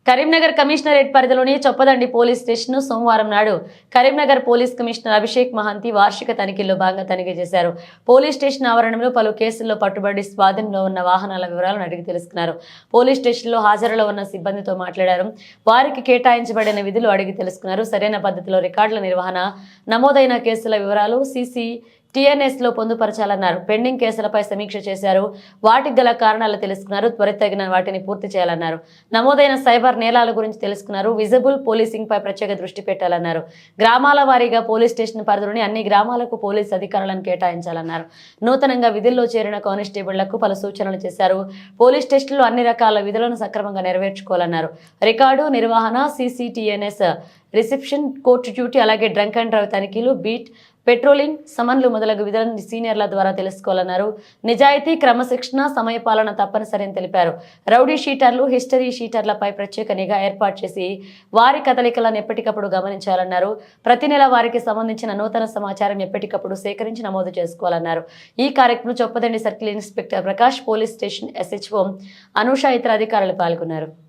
Karimnagar commissionerate పరిధిలోని Choppadandi police station సోమవారం నాడు కరీంనగర్ పోలీస్ కమిషనర్ అభిషేక్ మహంతి వార్షిక తనిఖీల్లో భాగంగా తనిఖీ చేశారు. పోలీస్ స్టేషన్ ఆవరణంలో పలు కేసుల్లో పట్టుబడి స్వాధీనంలో ఉన్న వాహనాల వివరాలను అడిగి తెలుసుకున్నారు. పోలీస్ స్టేషన్లో హాజరులో ఉన్న సిబ్బందితో మాట్లాడారు. వారికి కేటాయించబడిన విధులు అడిగి తెలుసుకున్నారు. సరైన పద్ధతిలో రికార్డుల నిర్వహణ, నమోదైన కేసుల వివరాలు TNS లో పొందుపరచాలన్నారు. పెండింగ్ కేసులపై సమీక్ష చేశారు. వాటికి గల కారణాలు తెలుసుకున్నారు. త్వరితగిన వాటిని పూర్తి చేయాలన్నారు. నమోదైన సైబర్ నేరాల గురించి తెలుసుకున్నారు. విజిబుల్ పోలీసింగ్ పై ప్రత్యేక దృష్టి పెట్టాలన్నారు. గ్రామాల వారీగా పోలీస్ స్టేషన్ పరిధిలోని అన్ని గ్రామాలకు పోలీస్ అధికారులను కేటాయించాలన్నారు. నూతనంగా విధుల్లో చేరిన కానిస్టేబుళ్లకు పలు సూచనలు చేశారు. పోలీస్ స్టేషన్లో అన్ని రకాల విధులను సక్రమంగా నెరవేర్చుకోవాలన్నారు. రికార్డు నిర్వహణ, TNS, రిసెప్షన్, కోర్టు డ్యూటీ, అలాగే డ్రంక్ అండ్ డ్రైవ్ తనిఖీలు, బీట్, పెట్రోలింగ్, సమన్లు మొదలగు విధులను సీనియర్ల ద్వారా తెలుసుకోవాలన్నారు. నిజాయితీ, క్రమశిక్షణ, సమయపాలన తప్పనిసరి అని తెలిపారు. రౌడీ షీటర్లు, హిస్టరీ షీటర్లపై ప్రత్యేక నిఘా ఏర్పాటు చేసి వారి కదలికలను ఎప్పటికప్పుడు గమనించాలన్నారు. ప్రతి నెల వారికి సంబంధించిన నూతన సమాచారం ఎప్పటికప్పుడు సేకరించి నమోదు చేసుకోవాలన్నారు. ఈ కార్యక్రమంలో Choppadandi circle inspector Prakash, police station SHO Anusha, ఇతర అధికారులు పాల్గొన్నారు.